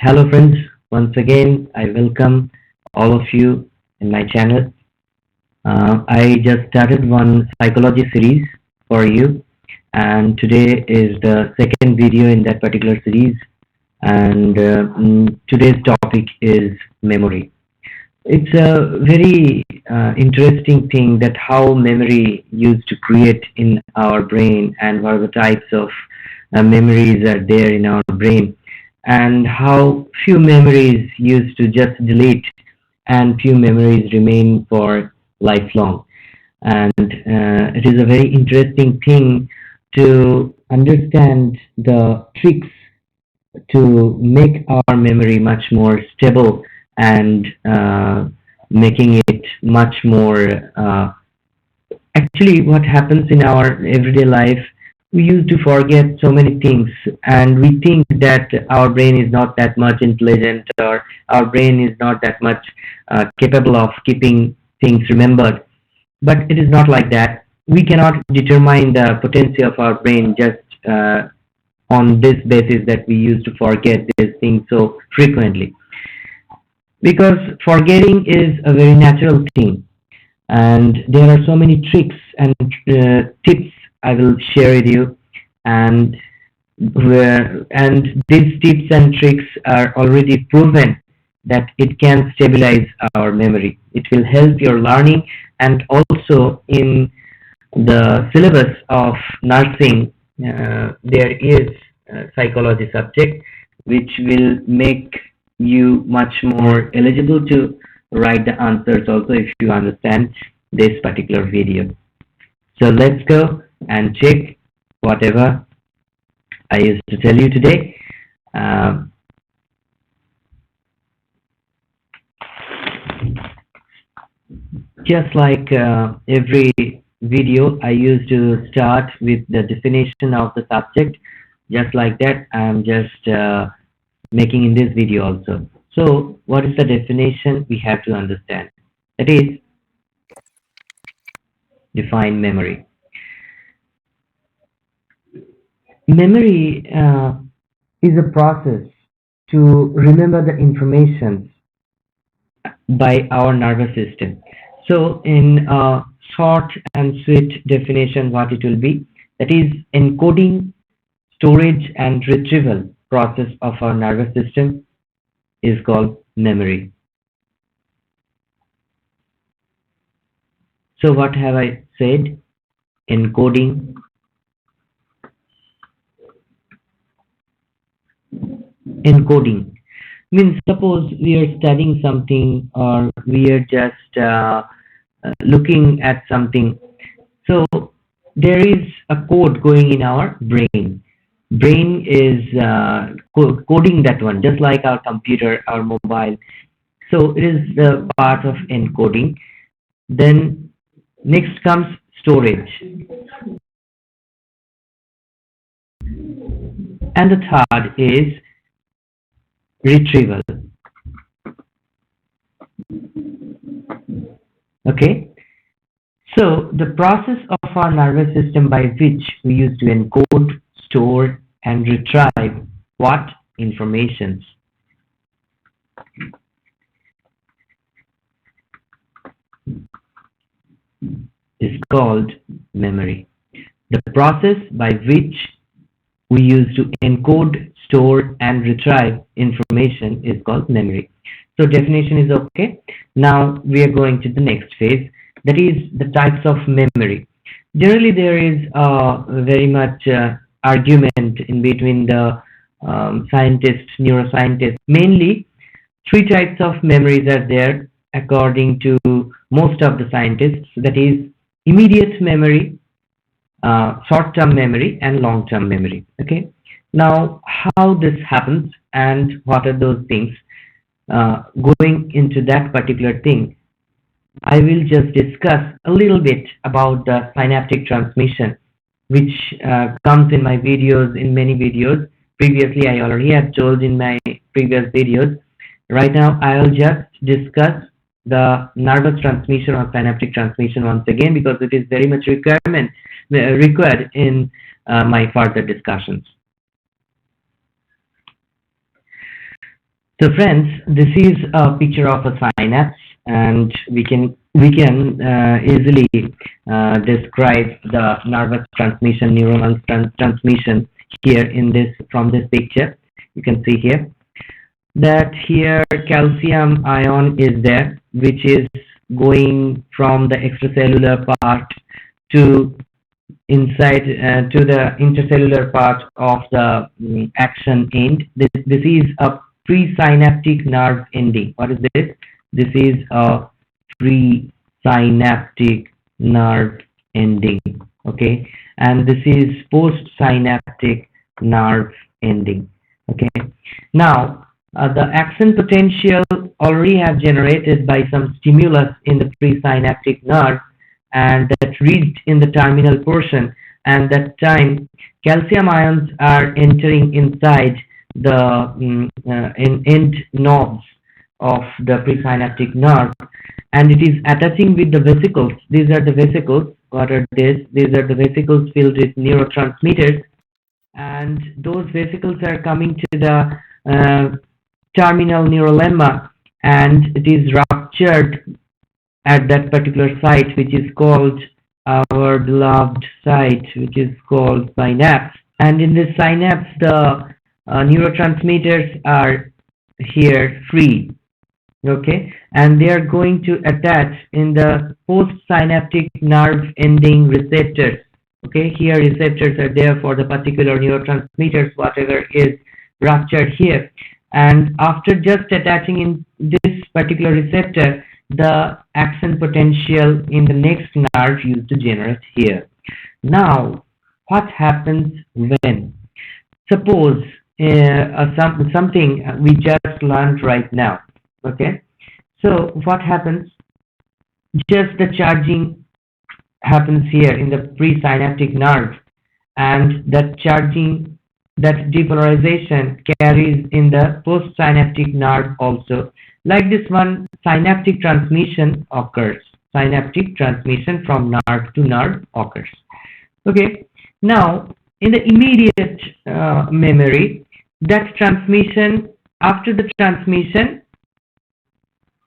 Hello friends, once again I welcome all of you in my channel. I just started one psychology series for you, and today is the second video in that particular series, and today's topic is memory. It's a very interesting thing that how memory used to create in our brain and what are the types of memories are there in our brain and how few memories used to just delete and few memories remain for lifelong. And it is a very interesting thing to understand the tricks to make our memory much more stable and making it much more actually what happens in our everyday life, we used to forget so many things and we think that our brain is not that much intelligent or our brain is not that much capable of keeping things remembered, but it is not like that. We cannot determine the potential of our brain just on this basis that we used to forget these things so frequently, because forgetting is a very natural thing, and there are so many tricks and tips I will share with you, and these tips and tricks are already proven that it can stabilize our memory. It will help your learning, and also in the syllabus of nursing, there is a psychology subject which will make you much more eligible to write the answers also if you understand this particular video. So let's go and check whatever I used to tell you today. Um, just like every video, I used to start with the definition of the subject. Just like that, I'm just making in this video also. So, what is the definition we have to understand? That is, define memory. Memory is a process to remember the information by our nervous system. So, in a short and sweet definition, what it will be, that is encoding, storage, and retrieval process of our nervous system is called memory. So, what have I said? Encoding, encoding means suppose we are studying something or we are just looking at something, so there is a code going in our brain is coding that one just like our computer, our mobile. So it is the part of encoding. Then next comes storage, and the third is retrieval. Okay, so the process of our nervous system by which we use to encode, store, and retrieve what informations is called memory. The process by which we use to encode, store, and retrieve information is called memory. So definition is okay. Now we are going to the next phase, that is the types of memory. Generally, there is very much argument in between the scientists, neuroscientists. Mainly, three types of memories are there according to most of the scientists. That is immediate memory, short-term memory, and long-term memory. Okay. Now, how this happens and what are those things? Going into that particular thing, I will just discuss a little bit about the synaptic transmission, which comes in my videos, in many videos. Previously, I already have told in my previous videos. Right now, I'll just discuss the nervous transmission or synaptic transmission once again because it is very much required in my further discussions. So friends, this is a picture of a synapse, and we can easily describe the nervous transmission, neuronal transmission here in this from this picture. You can see here that here calcium ion is there, which is going from the extracellular part to inside to the intercellular part of the action end. This is a presynaptic nerve ending. What is this? This is a presynaptic nerve ending. Okay, and this is postsynaptic nerve ending. Okay, now the action potential already have generated by some stimulus in the presynaptic nerve and that reached in the terminal portion, and that time calcium ions are entering inside the end knobs of the presynaptic nerve, and it is attaching with the vesicles. These are the vesicles. What are these? These are the vesicles filled with neurotransmitters, and those vesicles are coming to the terminal neurolemma, and it is ruptured at that particular site, which is called our beloved site, which is called synapse. And in this synapse, the neurotransmitters are here free, okay, and they are going to attach in the postsynaptic nerve ending receptors. Okay, here receptors are there for the particular neurotransmitters, whatever is ruptured here, and after just attaching in this particular receptor, the action potential in the next nerve used to generate here. Now, what happens when? Suppose something we just learned right now. Okay, so what happens? Just the charging happens here in the presynaptic nerve, and that charging, that depolarization carries in the postsynaptic nerve also. Like this one, synaptic transmission occurs. Synaptic transmission from nerve to nerve occurs. Okay. Now, in the immediate memory, that transmission, after the transmission,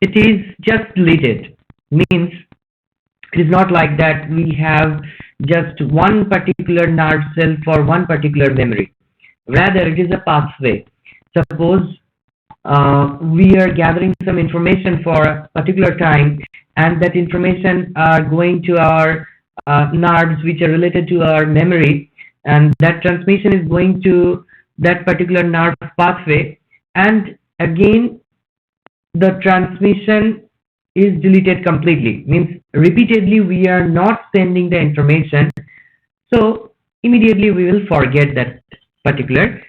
it is just deleted. Means it is not like that we have just one particular nerve cell for one particular memory. Rather, it is a pathway. Suppose we are gathering some information for a particular time, and that information are going to our nerves which are related to our memory, and that transmission is going to that particular nerve pathway, and again the transmission is deleted completely. Means repeatedly we are not sending the information, so immediately we will forget that particular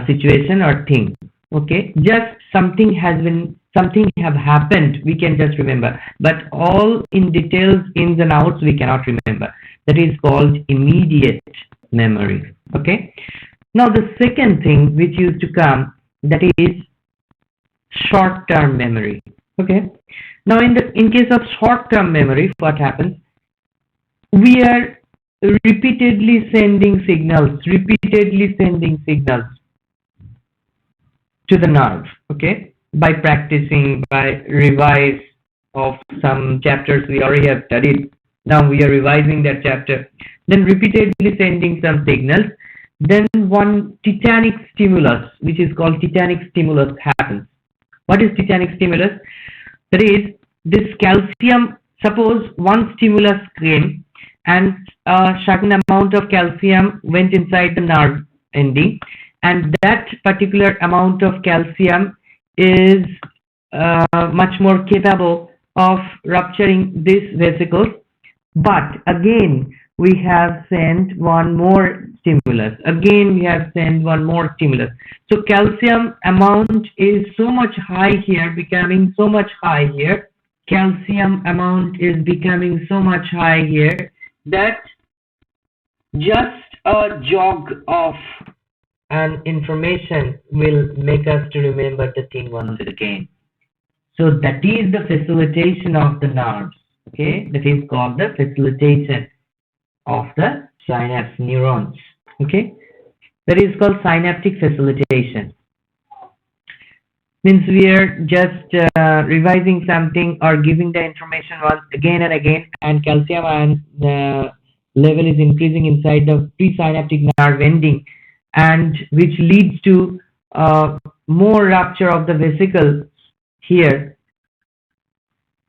situation or thing. Okay, just something has been, something have happened, we can just remember, but all in details, ins and outs, we cannot remember. That is called immediate memory. Okay, now the second thing which used to come, that is short term memory. Okay, now in case of short term memory, what happens? We are repeatedly sending signals to the nerve. Okay, by practicing, by revise of some chapters we already have studied, now we are revising that chapter, then repeatedly sending some signals, then one titanic stimulus, which is called titanic stimulus, happens. What is titanic stimulus? That is, this calcium, suppose one stimulus came and a certain amount of calcium went inside the nerve ending, and that particular amount of calcium is much more capable of rupturing these vesicles. But again, we have sent one more stimulus. Again, we have sent one more stimulus. So calcium amount is so much high here, becoming so much high here. Calcium amount is becoming so much high here that just a jog of an information will make us to remember the thing once again. So that is the facilitation of the nerves. Okay, that is called the facilitation of the synapse neurons. Okay, that is called synaptic facilitation. Means we are just revising something or giving the information once again and again, and calcium ion level is increasing inside the presynaptic nerve ending, and which leads to more rupture of the vesicle here.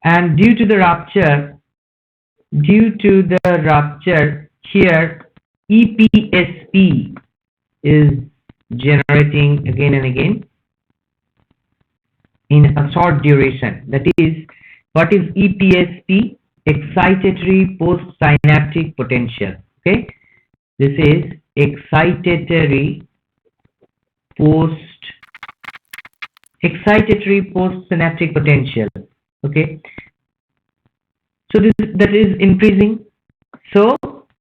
And due to the rupture here, EPSP is generating again and again in a short duration. That is, what is EPSP? Excitatory postsynaptic potential. Okay, this is excitatory post postsynaptic potential. Okay, so that is increasing. So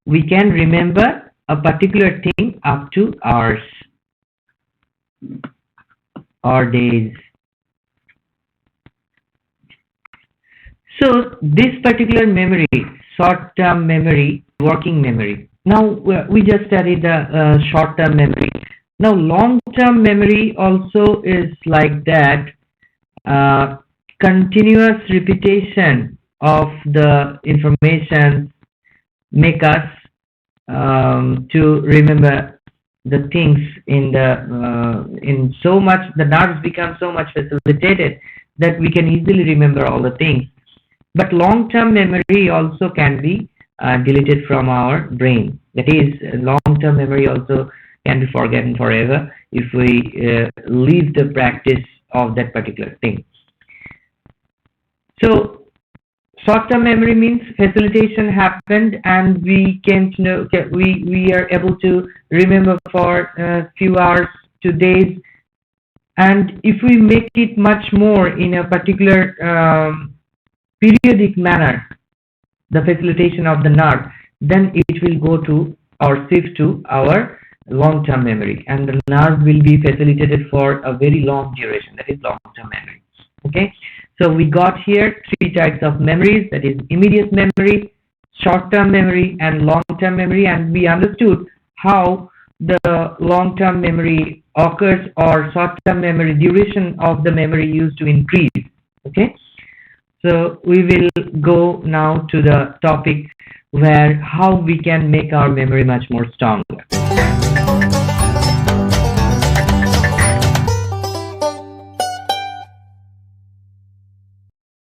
we can remember a particular thing up to hours or days. So this particular memory, short-term memory, working memory. Now we just studied the short-term memory. Now long-term memory also is like that. Continuous repetition of the information make us to remember the things in so much. The nerves become so much facilitated that we can easily remember all the things. But long-term memory also can be deleted from our brain. That is, long-term memory also can be forgotten forever if we leave the practice of that particular thing. So, short-term memory means facilitation happened, and we came to know, we are able to remember for a few hours to days. And if we make it much more in a particular periodic manner, the facilitation of the nerve, then it will go to or shift to our long-term memory, and the nerve will be facilitated for a very long duration. That is long-term memory. Okay, so we got here three types of memories, that is immediate memory, short-term memory, and long-term memory, and we understood how the long-term memory occurs or short-term memory duration of the memory used to increase. Okay, so we will go now to the topic where how we can make our memory much more stronger.